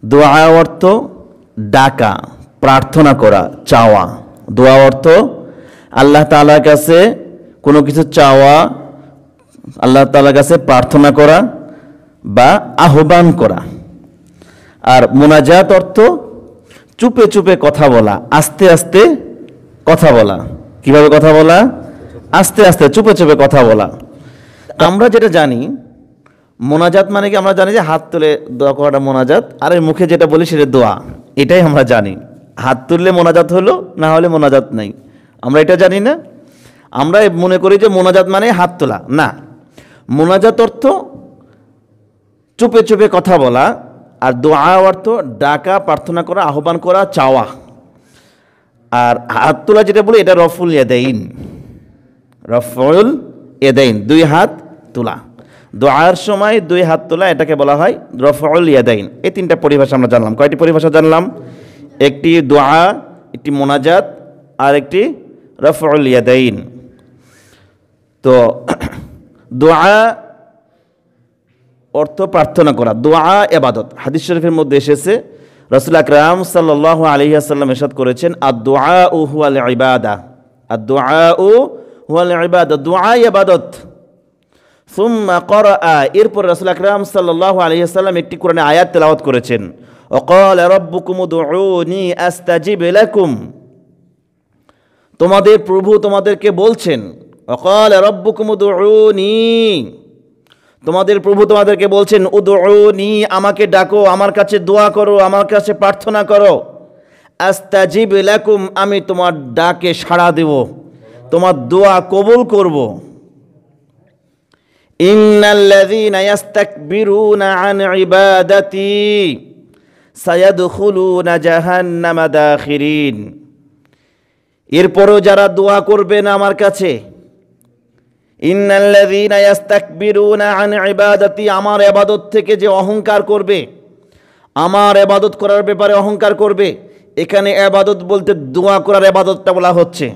দোয়া অর্থ ডাকা, প্রার্থনা করা, চাওয়া। দোয়া অর্থ আল্লাহ তাআলার কাছে কোনো কিছু চাওয়া, আল্লাহ তাআলার কাছে প্রার্থনা করা বা আহ্বান করা। আর মুনাজাত অর্থ চুপে চুপে কথা বলা, আস্তে আস্তে কথা বলা। কিভাবে কথা বলা? আস্তে আস্তে চুপে চুপে কথা বলা। আমরা যেটা জানি মোনাজাত মানে কি, আমরা জানি যে হাত তুলে দোয়া করাটা মোনাজাত, আর এর মুখে যেটা বলি সেটা দোয়া। এটাই আমরা জানি, হাত তুললে মোনাজাত হলো, না হলে মোনাজাত নাই। আমরা এটা জানি না, আমরা মনে করি যে মোনাজাত মানে হাত তোলা। না, মোনাজাত অর্থ চুপে চুপে কথা বলা, আর দোয়া অর্থ ডাকা, প্রার্থনা করা, আহ্বান করা, চাওয়া। আর হাত তোলা যেটা বলি এটা রফুল ইয়াদাইন, রফুল ইয়াদাইন, দুই হাত তোলা। দোয়ার সময় দুই হাত তোলা, এটাকে বলা হয় রফউল ইয়াদাইন। এই তিনটা পরিভাষা আমরা জানলাম। কয়টি পরিভাষা জানলাম? একটি দোয়া, একটি মোনাজাত, আর একটি রফউল ইয়াদাইন। তো দোয়া অর্থ প্রার্থনা করা, দোয়া ইবাদত। হাদিস শরীফের মধ্যে এসেছে রাসূল আকরাম সাল্লাল্লাহু আলাইহি ওয়াসাল্লাম ইরশাদ করেছেন, আদ-দুআউ হুয়াল ইবাদা, আদ-দুআউ হুয়াল ইবাদা, দোয়া ইবাদত। সুম্মা ক্বরাআ, এরপর রাসূল আকরাম সাল্লাল্লাহু আলাইহি ওয়াসাল্লাম একটি কোরআনের আয়াত তেলাওয়াত করেছেন, ওয়াকালা রাব্বুকুম উদউনি আস্তাজিব লাকুম, তোমাদের প্রভু তোমাদেরকে বলছেন, ওয়াকালা রাব্বুকুম উদউনি, তোমাদের প্রভু তোমাদেরকে বলছেন, উদউনি, আমাকে ডাকো, আমার কাছে দোয়া করো, আমার কাছে প্রার্থনা করো, আস্তাজিব লাকুম, আমি তোমার ডাকে সাড়া দেব, তোমার দোয়া কবুল করব। ইন্নাল্লাযীনা ইস্তাকবিরুনা আন ইবাদাতি সায়াদখুলুনা জাহান্নামা দাখিরিন, এরপরও যারা দোয়া করবে না আমার কাছে, ইন্নাল্লাযীনা ইস্তাকবিরুনা আন ইবাদাতি, আমার ইবাদত থেকে যে অহংকার করবে, আমার ইবাদত করার ব্যাপারে অহংকার করবে। এখানে ইবাদত বলতে দোয়া করার ইবাদতটা বলা হচ্ছে,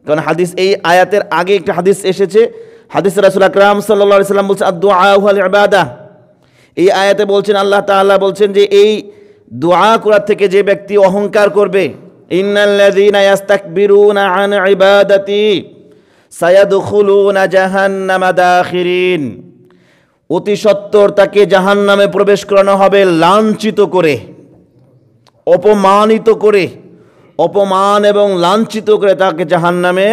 কারণ হাদিস, এই আয়াতের আগে একটা হাদিস এসেছে, হাদিসে রাসূল আকরাম সাল্লাল্লাহু আলাইহি ওয়াসাল্লাম বলছেন আদ-দুআ হুয়াল ইবাদা। এই আয়াতে বলছেন, আল্লাহ তাআলা বলছেন যে এই দোয়া করার থেকে যে ব্যক্তি অহংকার করবে, ইন্নাল্লাযীনা ইস্তাকবিরুনা আন ইবাদাতি সায়াদখুলুনা জাহান্নামা দাখিরিন, অতি সত্বর তাকে জাহান্নামে প্রবেশ করানো হবে লাঞ্ছিত করে, অপমানিত করে, অপমান এবং লাঞ্ছিত করে তাকে জাহান্নামে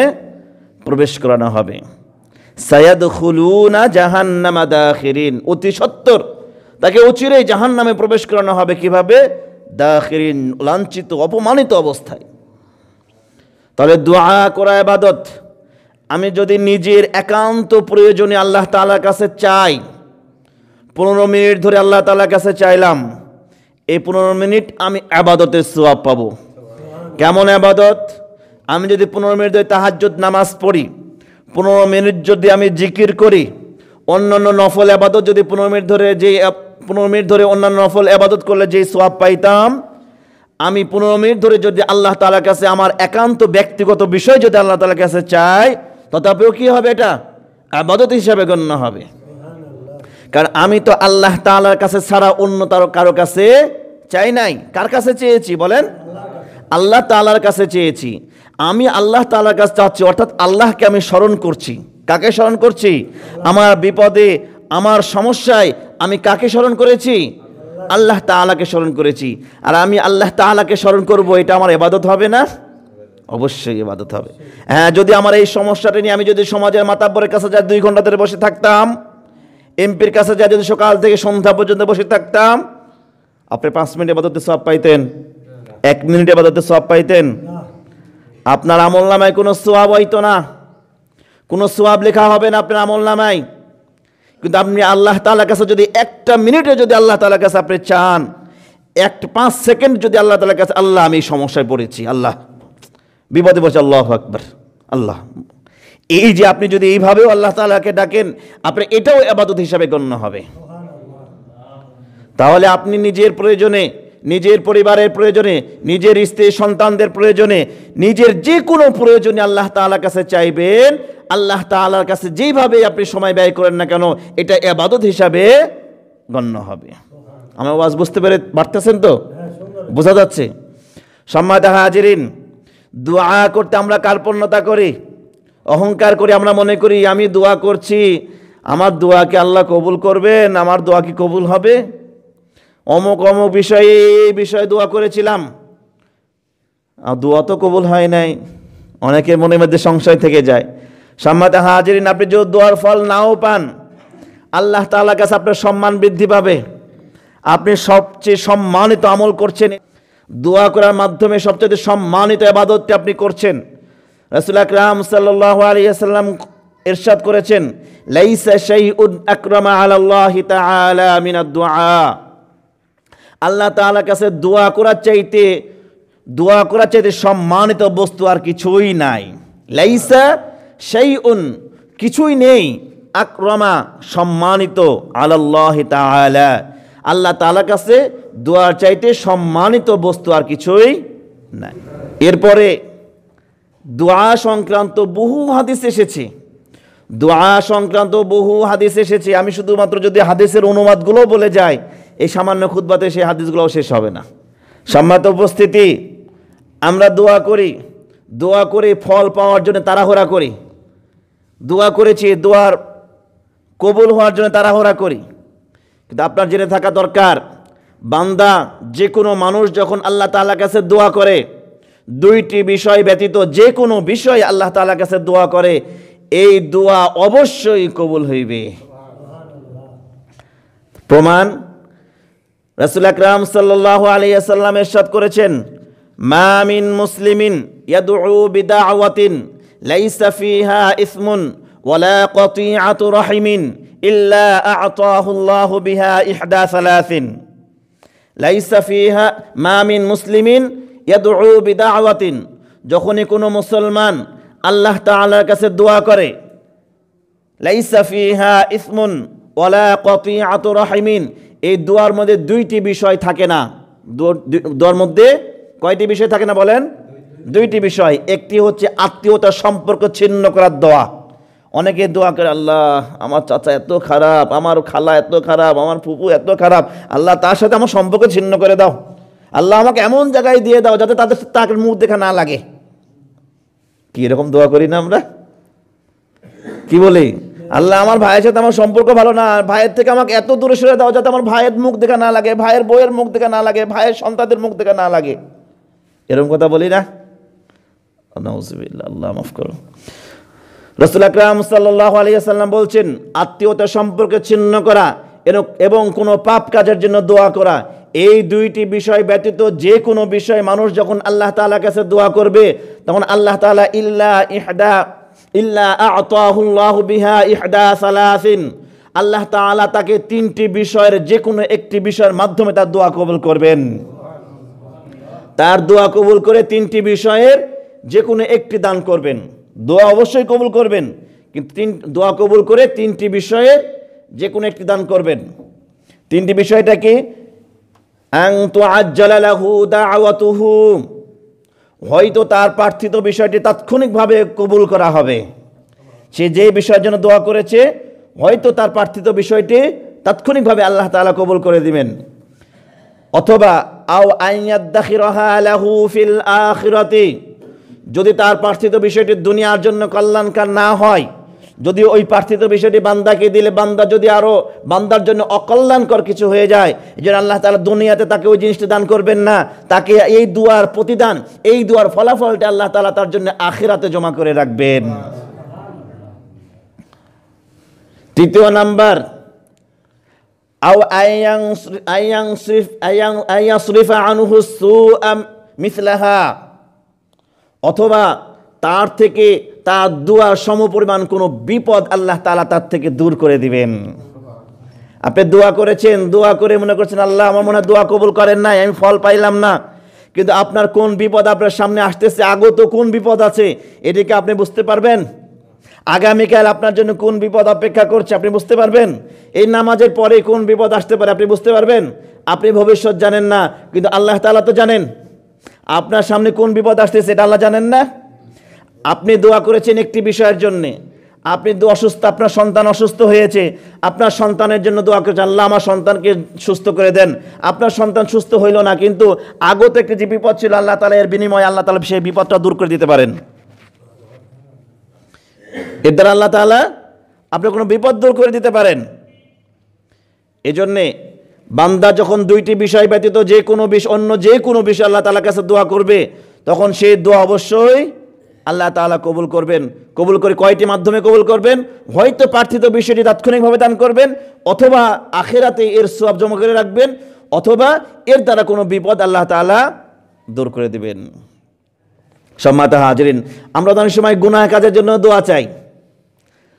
প্রবেশ করানো হবে। সায়াদখুলুনা জাহান্নামা দাখিরিন, অতি সত্বর তাকে অচিরেই জাহান্নামে প্রবেশ করানো হবে। কিভাবে? দাখিরিন, লাঞ্ছিত, অপমানিত অবস্থায়। তাহলে দোয়া করা ইবাদত। আমি যদি নিজের একান্ত প্রয়োজনে আল্লাহ তাআলার কাছে চাই, 15 মিনিট ধরে আল্লাহ তাআলার কাছে চাইলাম, এই 15 মিনিট আমি ইবাদতের সওয়াব পাবো। কেমন ইবাদত? আমি যদি 15 মিনিট ধরে তাহাজ্জুদ নামাজ পড়ি, 15 মিনিট যদি আমি জিকির করি, অন্যান্য নফল ইবাদত যদি 15 মিনিট ধরে অন্যান্য নফল ইবাদত করলে যে সওয়াব পাইতাম, আমি 15 মিনিট ধরে যদি আল্লাহ তাআলার কাছে আমার একান্ত ব্যক্তিগত বিষয় যদি আল্লাহ তাআলার কাছে চাই, তথাপিও কি হবে? এটা ইবাদত হিসাবে গণ্য হবে। কারণ আমি তো আল্লাহ তাআলার কাছে ছাড়া অন্য কারো কাছে চাই নাই। কার কাছে চেয়েছি বলেন? আল্লাহ তাআলার কাছে চেয়েছি। আমি আল্লাহ তাআলার কাছে চাচ্ছি, অর্থাৎ আল্লাহকে আমি স্মরণ করছি। কাকে স্মরণ করছি? আমার বিপদে, আমার সমস্যায় আমি কাকে স্মরণ করেছি? আল্লাহ তাআলাকে স্মরণ করেছি। আর আমি আল্লাহ তাআলাকে স্মরণ করব, এটা আমার ইবাদত হবে না? অবশ্যই ইবাদত হবে। হ্যাঁ, যদি আমার এই সমস্যাটা নিয়ে আমি যদি সমাজের মাতাব্বরের কাছে যা 2 ঘন্টা ধরে বসে থাকতাম, এমপির কাছে যা যদি সকাল থেকে সন্ধ্যা পর্যন্ত বসে থাকতাম, আপনি 5 মিনিট ইবাদতের সওয়াব পাইতেন? 1 মিনিট ইবাদতের সওয়াব পাইতেন? আপনার আমলনামায় কোনো সওয়াব হইতো না, কোনো সওয়াব লেখা হবে না আপনার আমলনামায়। কিন্তু আপনি আল্লাহ তাআলার কাছে যদি 1টা মিনিটে যদি আল্লাহ তাআলার কাছে আপনি চান, 5 সেকেন্ড যদি আল্লাহ তাআলার কাছে, আল্লাহ আমি সমস্যায় পড়েছি, আল্লাহ বিপদে পড়েছি, আল্লাহু আকবার, আল্লাহ, এই যে আপনি যদি এইভাবেও আল্লাহ তাআলাকে ডাকেন, আপনার এটাও ইবাদত হিসাবে গণ্য হবে। তাহলে আপনি নিজের প্রয়োজনে, নিজের পরিবারের প্রয়োজনে, নিজের স্ত্রী সন্তানদের প্রয়োজনে, নিজের যে কোনো প্রয়োজনে আল্লাহ তাআলার কাছে চাইবেন। আল্লাহ তাআলার কাছে যেইভাবে আপনি সময় ব্যয় করেন না কেন, এটা ইবাদত হিসাবে গণ্য হবে। আমার আওয়াজ বুঝতে পারতেছেন তো? বোঝা যাচ্ছে? সম্মানিত হাজিরিন, দোয়া করতে আমরা কার্পণ্যতা করি, অহংকার করি। আমরা মনে করি আমি দোয়া করছি, আমার দোয়া কি আল্লাহ কবুল করবেন, আমার দোয়া কি কবুল হবে? অমুক অমুক বিষয়ে এই বিষয়ে দোয়া করেছিলাম, আর দোয়া তো কবুল হয় নাই। অনেকের মনের মধ্যে সংশয় থেকে যায়। সম্মানিত হাজিরিন, আপনি যদি দোয়ার ফল নাও পান, আল্লাহ তাআলার কাছে আপনার সম্মান বৃদ্ধি পাবে। আপনি সবচেয়ে সম্মানিত আমল করছেন, দোয়া করার মাধ্যমে সবচেয়ে সম্মানিত ইবাদতটি আপনি করছেন। রাসূল আকরাম সাল্লাল্লাহু আলাইহি ওয়াসাল্লাম ইরশাদ করেছেন, লাইসা শাইউন আকরামা আলাল্লাহি তাআলা মিনাদ দুআ। আল্লাহ তাআলার কাছে দোয়া করার চাইতে সম্মানিত বস্তু আর কিছুই নাই। লাইসা শাইউন, কিছুই নেই, আকরামা, সম্মানিত, আলাল্লাহি তাআলা, আল্লাহ তাআলার কাছে দোয়ার চাইতে সম্মানিত বস্তু আর কিছুই নাই। এরপরে দোয়া সংক্রান্ত বহু হাদিস এসেছে, আমি শুধুমাত্র যদি হাদিসের অনুবাদগুলো বলে যাই, এই সামান্য খুতবাতে সেই হাদিসগুলোও শেষ হবে না। সম্মানিত উপস্থিতি, আমরা দোয়া করে ফল পাওয়ার জন্য তাড়াহুড়া করি, দোয়া করেছি দোয়ার কবুল হওয়ার জন্য তাড়াহুড়া করি। কিন্তু আপনার জেনে থাকা দরকার, বান্দা, যে কোনো মানুষ যখন আল্লাহ তাআলার কাছে দোয়া করে, দুইটি বিষয় ব্যতীত যে কোনো বিষয় আল্লাহ তাআলার কাছে দোয়া করে, এই দোয়া অবশ্যই কবুল হইবে। প্রমাণ, রাসূল আকরাম সাল্লাল্লাহু আলাইহি ওয়াসাল্লাম ইরশাদ করেছেন, মা মিন মুসলিমিন ইয়াদউ বিদাওয়াতিন লাইসা ফিহা ইসমুন ওয়ালা কাতিআতু রাহিমিন ইল্লা আ'তাহু আল্লাহু বিহা ইহদা সালাসিন। লাইসা ফিহা, মা মিন মুসলিমিন ইয়াদউ বিদাওয়াতিন, যখনই কোনো মুসলমান আল্লাহ তাআলার কাছে দোয়া করে, লাইসা ফিহা ইসমুন ওয়ালা কাতিআতু রাহিমিন, এই দোয়ার মধ্যে দুইটি বিষয় থাকে না। দোয়ার মধ্যে কয়টি বিষয় থাকে না বলেন? দুইটি বিষয়। একটি হচ্ছে আত্মীয়তার সম্পর্ক ছিন্ন করার দোয়া। অনেকে দোয়া করে, আল্লাহ আমার চাচা এত খারাপ, আমার খালা এত খারাপ, আমার ফুপু এত খারাপ, আল্লাহ তার সাথে আমার সম্পর্ক ছিন্ন করে দাও, আল্লাহ আমাকে এমন জায়গায় দিয়ে দাও যাতে তাদের মুখ দেখা না লাগে। কি এরকম দোয়া করি না আমরা? কি বলি, আল্লাহ আমার ভাইয়ের সাথে আমার সম্পর্ক ভালো না, ভাইয়ের থেকে আমাকে এত দূরে সরে দাও যাতে আমার ভাইয়ের মুখ দেখা না লাগে, ভাইয়ের বউয়ের মুখ দেখা না লাগে, ভাইয়ের সন্তানদের মুখ দেখা না লাগে। এরকম কথা বলি না? নাউযুবিল্লাহ, আল্লাহ মাফ করুন। রাসূল আকরাম সাল্লাল্লাহু আলাইহি ওয়াসাল্লাম বলছেন, আত্মীয়তা সম্পর্ক ছিন্ন করা এবং কোনো পাপ কাজের জন্য দোয়া করা, এই দুইটি বিষয় ব্যতীত যে কোনো বিষয় মানুষ যখন আল্লাহ তাআলার কাছে দোয়া করবে, তখন আল্লাহ তাআলা ইল্লা আ'তাহু আল্লাহু বিহা ইহদা সালাসিন, আল্লাহ তাআলা তাকে তিনটি বিষয়ের যে কোনো একটি বিষয়ের মাধ্যমে তার দোয়া কবুল করবেন। তার দোয়া কবুল করে তিনটি বিষয়ের যে কোনো একটি দান করবেন। দোয়া অবশ্যই কবুল করবেন, কিন্তু দোয়া কবুল করে তিনটি বিষয়ের যে কোনো একটি দান করবেন। তিনটি বিষয়টা কি? আন তুআজ্জালা লাহু দাওয়াতুহু, হয়তো তার প্রার্থিত বিষয়টি তাৎক্ষণিকভাবে কবুল করা হবে। সে যে বিষয়ের জন্য দোয়া করেছে, হয়তো তার প্রার্থিত বিষয়টি তাৎক্ষণিকভাবে আল্লাহ তাআলা কবুল করে দিবেন। অথবা আও আইয়াদাখিরাহা লাহু ফিল আখিরাতি, যদি তার প্রার্থিত বিষয়টি দুনিয়ার জন্য কল্যাণকর না হয়, যদি ওই প্রার্থিত বিষয়টি বান্দাকে দিলে বান্দা যদি আরো বান্দার জন্য অকল্যাণকর কিছু হয়ে যায়, যে আল্লাহ তাআলা দুনিয়াতে তাকে ওই জিনিসটি দান করবেন না, তাকে এই দুয়ার প্রতিদান, এই দুয়ার ফলাফলটা আল্লাহ তাআলা তার জন্য আখিরাতে জমা করে রাখবেন। তৃতীয় নাম্বার, আও আয়াসরিফা আনহু সুআ মিসলাহা, অথবা তার থেকে তার দোয়ার সমপরিমাণ কোনো বিপদ আল্লাহ তাআলা তার থেকে দূর করে দিবেন। আপনি দোয়া করেছেন, দোয়া করে মনে করছেন আল্লাহ আমার মনে হয় দোয়া কবুল করেন নাই, আমি ফল পাইলাম না, কিন্তু আপনার কোন বিপদ আপনার সামনে আসতেছে, আগত কোন বিপদ আছে এটাকে আপনি বুঝতে পারবেন। আগামীকাল আপনার জন্য কোন বিপদ অপেক্ষা করছে আপনি বুঝতে পারবেন। এই নামাজের পরে কোন বিপদ আসতে পারে আপনি বুঝতে পারবেন। আপনি ভবিষ্যৎ জানেন না, কিন্তু আল্লাহ তাআলা তো জানেন। আপনার সামনে কোন বিপদ আসতেছে এটা আল্লাহ জানেন না? আপনি দোয়া করেছেন একটি বিষয়ের জন্যে, আপনি অসুস্থ, আপনার সন্তান অসুস্থ হয়েছে, আপনার সন্তানের জন্য দোয়া করছেন, আল্লাহ আমার সন্তানকে সুস্থ করে দেন। আপনার সন্তান সুস্থ হইল না, কিন্তু আগত একটি যে বিপদ ছিল, আল্লাহ তাআলা এর বিনিময়ে আল্লাহ তাআলা সেই বিপদটা দূর করে দিতে পারেন। এর দ্বারা আল্লাহ তাআলা আপনার কোনো বিপদ দূর করে দিতে পারেন। এজন্যে বান্দা যখন দুইটি বিষয় ব্যতীত অন্য যে কোনো বিষয় আল্লাহ তাআলার কাছে দোয়া করবে, তখন সেই দোয়া অবশ্যই আল্লাহ তাআলা কবুল করবেন। কবুল করে কয়টি মাধ্যমে কবুল করবেন? হয়তো প্রার্থিত বিষয়টি তাৎক্ষণিকভাবে দান করবেন, অথবা আখিরাতে এর সওয়াব জমা করে রাখবেন, অথবা এর দ্বারা কোনো বিপদ আল্লাহ তাআলা দূর করে দিবেন। সম্মানিত হাজিরিন, আমরা অনেক সময় গুনাহ কাজের জন্য দোয়া চাই।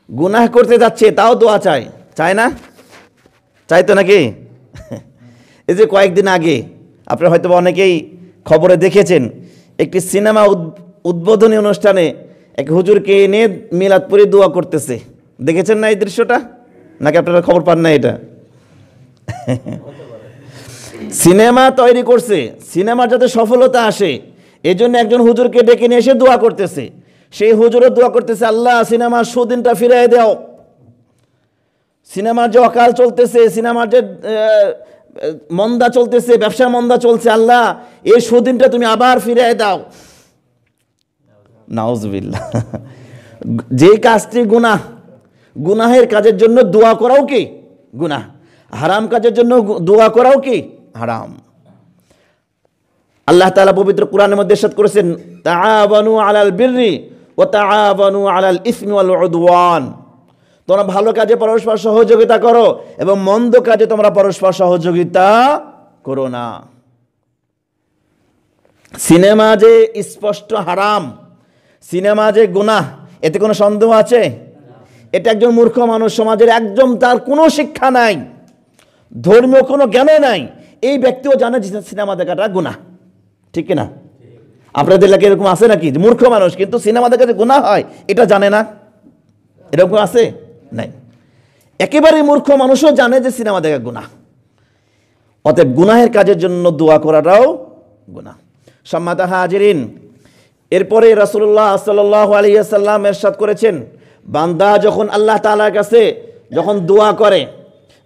গুনাহ করতে যাচ্ছে তাও দোয়া চাই না? চাই তো নাকি? এই যে কয়েকদিন আগে আপনারা হয়তো অনেকেই খবরে দেখেছেন, একটি সিনেমা উদ্বোধনী অনুষ্ঠানে এক হুজুরকে এনে মিলাদপুরে দোয়া করতেছে। দেখেছেন না এই দৃশ্যটা? নাকি আপনারা খবর পান না? এটা সিনেমা তৈরি করছে, সিনেমার যাতে সফলতা আসে এই জন্য একজন হুজুরকে ডেকে নিয়ে এসে দোয়া করতেছে। সেই হুজুরও দোয়া করতেছে, আল্লাহ সিনেমার সুদিনটা ফিরিয়ে দাও, সিনেমার যে অকাল চলতেছে, সিনেমার যে মন্দা চলতেছে, ব্যবসা মন্দা চলছে, আল্লাহ এই সুদিনটা তুমি আবার ফিরিয়ে দাও। নাউজুবিল্লাহ। যে কাজটি গুনাহের কাজের জন্য দোয়া করাও কি গুনাহ, হারাম কাজের জন্য দোয়া করাও কি হারাম। আল্লাহ তাআলা পবিত্র কোরআনের মধ্যে ইরশাদ করেছেন, তাআওয়ানু আলাল বিররি ওয়া তাআওয়ানু আলাল ইসমি ওয়াল উদওয়ান। তোমরা ভালো কাজে পরস্পর সহযোগিতা করো এবং মন্দ কাজে তোমরা পরস্পর সহযোগিতা করো না। সিনেমা যে স্পষ্ট হারাম, সিনেমা যে গুনাহ, এতে কোনো সন্দেহ আছে? এটা একজন মূর্খ মানুষ, সমাজের একদম তার কোনো শিক্ষা নাই, ধর্মীয় কোনো জ্ঞান নাই, এই ব্যক্তিও জানে যে সিনেমা দেখাটা গুনাহ, ঠিক কিনা? আপনাদের এলাকায় এরকম আছে নাকি মূর্খ মানুষ কিন্তু সিনেমা দেখা যে গুনাহ হয় এটা জানে না? এরকম আছে? নাই। একেবারে মূর্খ মানুষও জানে যে সিনেমা দেখা গুনাহ। অতএব গুনাহের কাজের জন্য দোয়া করাটাও গুনাহ। সম্মানিত হাজিরিন, এরপরে রাসূলুল্লাহ সাল্লাল্লাহু আলাইহি ওয়াসাল্লাম ইরশাদ করেছেন, বান্দা যখন আল্লাহ তাআলার কাছে যখন দোয়া করে,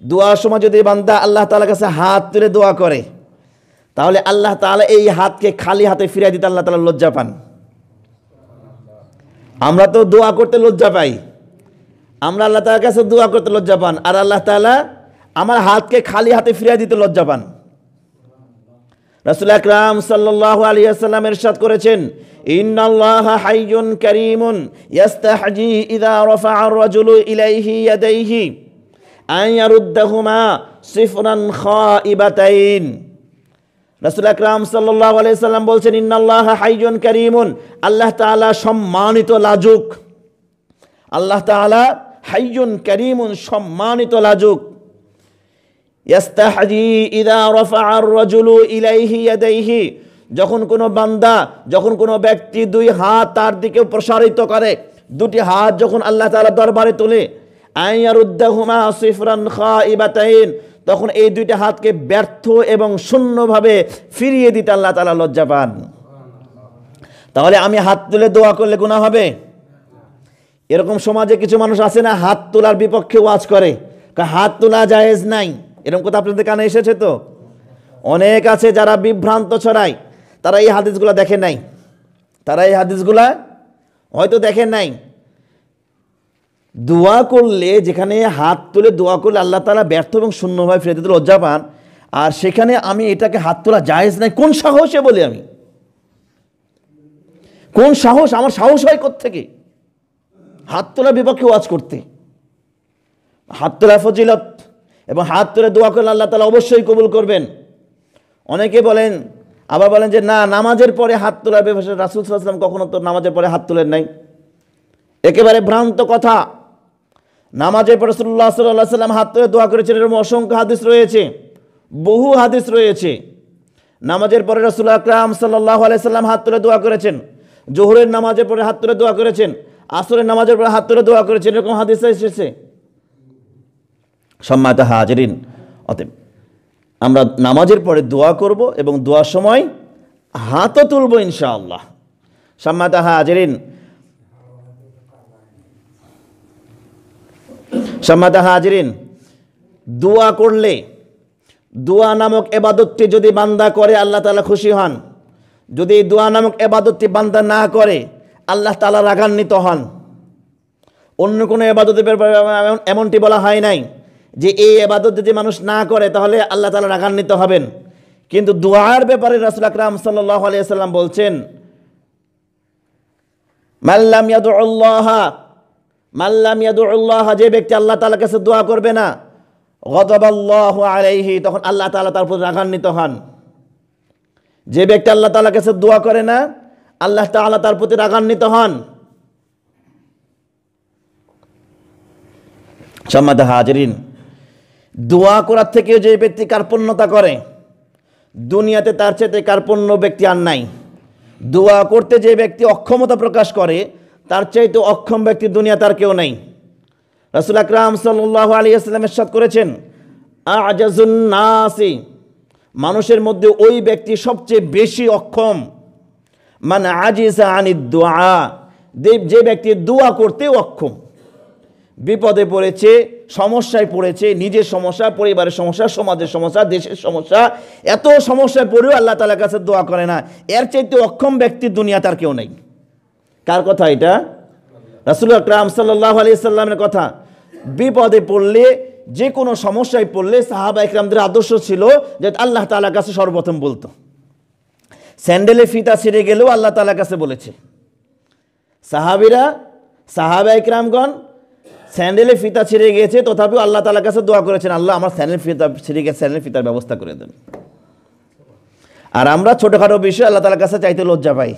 দোয়ার সময় যদি বান্দা আল্লাহ তাআলার কাছে হাত তুলে দোয়া করে, তাহলে আল্লাহ তাআলা এই হাতকে খালি হাতে ফিরিয়ে দিতে আল্লাহ তাআলা লজ্জা পান। আমরা তো দোয়া করতে লজ্জা পাই, আমরা আল্লাহ তাআলার কাছে দোয়া করতে লজ্জা পান, আর আল্লাহ তাআলা আমার হাতকে খালি হাতে ফিরিয়ে দিতে লজ্জা পান। রাসূল আকরাম সাল্লাল্লাহু আলাইহি ওয়াসাল্লাম ইরশাদ করেছেন, ইন্নাল্লাহা হাইয়ুন কারীমুন ইয়াস্তাহজি ইযা রাফা'a আর-রাজুলু ইলাইহি ইয়াদাইহি আন ইয়ারুদ্দাহুমা সিফরান খাইবাতাইন। রাসূল আকরাম সাল্লাল্লাহু আলাইহি ওয়াসাল্লাম বলছেন, ইন্নাল্লাহা হাইয়ুন কারীমুন, আল্লাহ তাআলা সম্মানিত লাজুক। আল্লাহ তাআলা হাইয়ুন কারীমুন, সম্মানিত লাজুক। ইয়াস্তাহজি ইযা রাফা'a আর-রাজুলু ইলাইহি ইয়াদাইহি, যখন কোনো বান্দা, যখন কোনো ব্যক্তি দুই হাত তার দিকে প্রসারিত করে, দুটি হাত যখন আল্লাহ তাআলা দরবারে তোলে, আইয়ারুদ্দাহুমা সিফরান খাইবাতাইন, তখন এই দুইটা হাতকে ব্যর্থ এবং শূন্যভাবে ফিরিয়ে দিতে আল্লাহ তাআলা লজ্জা পান। তাহলে আমি হাত তুলে দোয়া করলে গুনাহ হবে? এরকম সমাজে কিছু মানুষ আছে না, হাত তোলার বিপক্ষে ওয়াজ করে, হাত তোলা জায়েজ নাই। এরকম কথা আপনাদের কানে এসেছে তো? অনেক আছে যারা বিভ্রান্ত ছড়ায়, তারা এই হাদিসগুলা দেখেন নাই, তারা এই হাদিসগুলা হয়তো দেখেন নাই। দোয়া করলে, যেখানে হাত তুলে দোয়া করলে আল্লাহ তাআলা ব্যর্থ এবং শূন্যভাবে ফিরে দিতে লজ্জা পান, আর সেখানে আমি এটাকে হাত তোলা জায়েজ নাই, কোন সাহসে বলি আমি? কোন সাহস? আমার সাহস হয় কোত্থেকে হাত তোলার বিপক্ষে ওয়াজ করতে? হাত তোলা ফজিলত, এবং হাত তুলে দোয়া করলে আল্লাহ তাআলা অবশ্যই কবুল করবেন। অনেকে বলেন, আবার বলেন যে না, নামাজের পরে হাত তোলার ব্যাপারে রাসূল সাল্লাল্লাহু আলাইহি ওয়াসাল্লাম কখনো তো নামাজের পরে হাত তোলেন নাই। একেবারে ভ্রান্ত কথা। নামাজের পরে রাসূলুল্লাহ সাল্লাল্লাহু আলাইহি ওয়াসাল্লাম হাত তুলে দোয়া করেছেন, এরকম অসংখ্য হাদিস রয়েছে, বহু হাদিস রয়েছে। নামাজের পরে রাসূল আকরাম সাল্লাল্লাহু আলাইহি ওয়াসাল্লাম হাত তুলে দোয়া করেছেন, জোহরের নামাজের পরে হাত তুলে দোয়া করেছেন, আসরের নামাজের পরে হাত তুলে দোয়া করেছেন, এরকম হাদিস এসেছে। সম্মানিত হাজিরিন, অতএব আমরা নামাজের পরে দোয়া করব এবং দোয়ার সময় হাতও তুলব ইনশাআল্লাহ। সম্মানিত হাজিরিন, সম্মানিত হাজিরিন, দোয়া করলে, দোয়া নামক ইবাদতটি যদি বান্দা করে আল্লাহ তাআলা খুশি হন। যদি দোয়া নামক ইবাদতটি বান্দা না করে আল্লাহ তাআলা রাগান্বিত হন। অন্য কোনো ইবাদতের ব্যাপারে এমনটি বলা হয় নাই যে এই ইবাদত যদি মানুষ না করে তাহলে আল্লাহ তাআলা রাগান্বিত হবেন। কিন্তু দোয়ার ব্যাপারে রাসূল আকরাম সাল্লাল্লাহু আলাইহি ওয়াসাল্লাম বলছেন, মাল্লাম ইয়াদুল্লাহ, যে ব্যক্তি আল্লাহ তাআলার কাছে দোয়া করবে না, গদাবাল্লাহু আলাইহি, তখন আল্লাহ তাআলা তার প্রতি রাগান্বিত হন। যে ব্যক্তি আল্লাহ তাআলার কাছে দোয়া করে না, আল্লাহ তাআলা তার প্রতি রাগান্বিত হন। সম্মানিত হাজিরিন, দোয়া করার থেকে যে ব্যক্তি কার্পণ্যতা করে, দুনিয়াতে তার চাইতে কার্পণ্য ব্যক্তি আর নাই। দোয়া করতে যে ব্যক্তি অক্ষমতা প্রকাশ করে তার চাইতে অক্ষম ব্যক্তি দুনিয়া তার কেউ নাই। রাসূল আকরাম সাল্লাল্লাহু আলাইহি ওয়াসাল্লাম ইরশাদ করেছেন, আ'জাজুন নাসি, মানুষের মধ্যে ওই ব্যক্তি সবচেয়ে বেশি অক্ষম, মান আজিজা আনিদ দুআ, যে ব্যক্তি দোয়া করতেও অক্ষম। বিপদে পড়েছে, সমস্যায় পড়েছে, নিজের সমস্যা, পরিবারের সমস্যা, সমাজের সমস্যা, দেশের সমস্যা, এত সমস্যায় পড়েও আল্লাহ তাআলার কাছে দোয়া করে না, এর চাইতে অক্ষম ব্যক্তি দুনিয়া তার কেউ নেই। কার কথা এটা? রাসূল আকরাম সাল্লাল্লাহু আলাইহি সাল্লামের কথা। বিপদে পড়লে, যে কোনো সমস্যায় পড়লে সাহাবা ইকরামদের আদর্শ ছিল যে আল্লাহ তাআলার কাছে সর্বপ্রথম বলতো। স্যান্ডেলে ফিতা ছিঁড়ে গেলেও আল্লাহ তাআলার কাছে বলেছে। সাহাবা ইকরামগণ স্যান্ডেলে ফিতা ছিঁড়ে গিয়েছে, তথাপিও আল্লাহ তাআলার কাছে দোয়া করেছেন, আল্লাহ আমার স্যান্ডেল ফিতা ছিঁড়ে গেছে, স্যান্ডেল ফিতার ব্যবস্থা করে দেন। আর আমরা ছোটোখাটো বিষয় আল্লাহ তাআলার কাছে চাইতে লজ্জা পাই।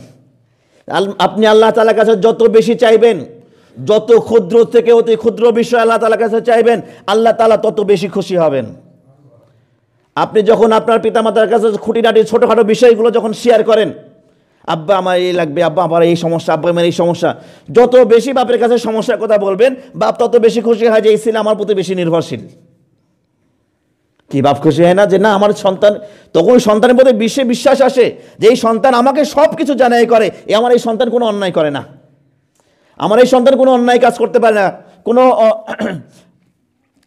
আপনি আল্লাহ তাআলার কাছে যত বেশি চাইবেন, যত ক্ষুদ্র থেকে অতি ক্ষুদ্র বিষয় আল্লাহ তাআলার কাছে চাইবেন, আল্লাহ তাআলা তত বেশি খুশি হবেন। আপনি যখন আপনার পিতামাতার কাছে খুঁটিনাটি ছোটোখাটো বিষয়গুলো যখন শেয়ার করেন, আব্বা আমার এই লাগবে, আব্বা আমার এই সমস্যা, আব্বা আমার এই সমস্যা, যত বেশি বাপের কাছে সমস্যার কথা বলবেন, বাপ তত বেশি খুশি হয় যে এই ছেলে আমার প্রতি বেশি নির্ভরশীল। কি বাপ খুশি হয় না যে না আমার সন্তান, তখন সন্তানের প্রতি বিশ্বাস আসে যে এই সন্তান আমাকে সব কিছু জানাই করে, আমার এই সন্তান কোনো অন্যায় করে না, আমার এই সন্তান কোনো অন্যায় কাজ করতে পারে না, কোনো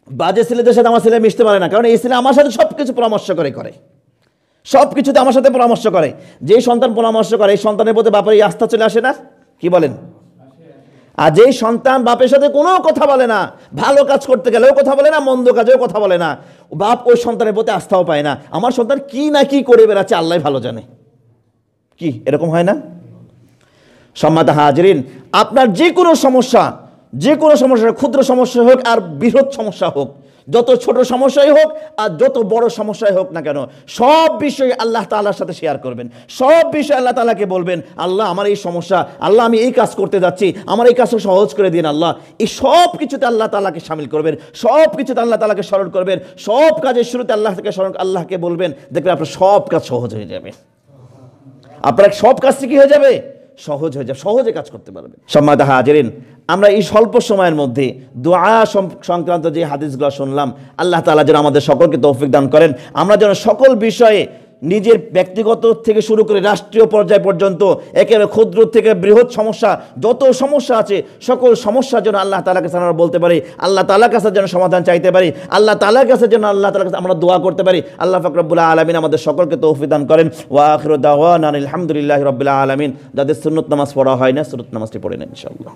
বাজে ছেলেদের সাথে আমার ছেলে মিশতে পারে না, কারণ এই ছেলে আমার সাথে সব কিছু পরামর্শ করে সব কিছুতে আমার সাথে পরামর্শ করে। যেই সন্তান পরামর্শ করে এই সন্তানের প্রতি বাপের এই আস্থা চলে আসে না? কি বলেন? আর যেই সন্তান বাপের সাথে কোনো কথা বলে না, ভালো কাজ করতে গেলেও কথা বলে না, মন্দ কাজেও কথা বলে না, বাপ ওই সন্তানের প্রতি আস্থাও পায় না। আমার সন্তান কি না কি করে বেড়াচ্ছে আল্লাহ ভালো জানে। কি এরকম হয় না? সম্মানিত হাজিরিন, আপনার যে কোনো সমস্যা, ক্ষুদ্র সমস্যা হোক আর বৃহৎ সমস্যা হোক, যত ছোট সমস্যাই হোক আর যত বড় সমস্যাই হোক না কেন, সব বিষয়ে আল্লাহ তাআলার সাথে শেয়ার করবেন। সব বিষয়ে আল্লাহ তাআলাকে বলবেন, আল্লাহ আমার এই সমস্যা, আল্লাহ আমি এই কাজ করতে যাচ্ছি, আমার এই কাজটা সহজ করে দিন আল্লাহ। এই সব কিছুতে আল্লাহ তাআলাকে শামিল করবেন, সব কিছুতে আল্লাহ তাআলাকে স্মরণ করবেন, সব কাজের শুরুতে আল্লাহকে বলবেন, দেখবেন আপনার সব কাজ সহজ হয়ে যাবে। আপনার সব কাজটি কি হয়ে যাবে? সহজ হয়ে যাবে, সহজে কাজ করতে পারবেন। সম্মানিত হাজিরিন, আমরা এই স্বল্প সময়ের মধ্যে দোয়া সংক্রান্ত যে হাদিসগুলো শুনলাম, আল্লাহ তাআলা যেন আমাদের সকলকে তৌফিক দান করেন। আমরা যেন সকল বিষয়ে নিজের ব্যক্তিগত থেকে শুরু করে রাষ্ট্রীয় পর্যায় পর্যন্ত একেবারে ক্ষুদ্র থেকে বৃহৎ সমস্যা, যত সমস্যা আছে সকল সমস্যার জন্য আল্লাহ তাআলার কাছে আমরা বলতে পারি, আল্লাহ তাআলার কাছে যেন সমাধান চাইতে পারি, আল্লাহ তাআলার কাছে যেন আল্লাহ তাআলার কাছে আমরা দোয়া করতে পারি। আল্লাহ পাক রব্বুল আলামিন আমাদের সকলকে তৌফিক দান করেন। ওয়া আখিরু দাওয়ানা আলহামদুলিল্লাহি রাব্বিল আলামিন। যাদের সুন্নত নামাজ পড়া হয় না, সুন্নত নামাজটি পড়ে নেন ইনশাআল্লাহ।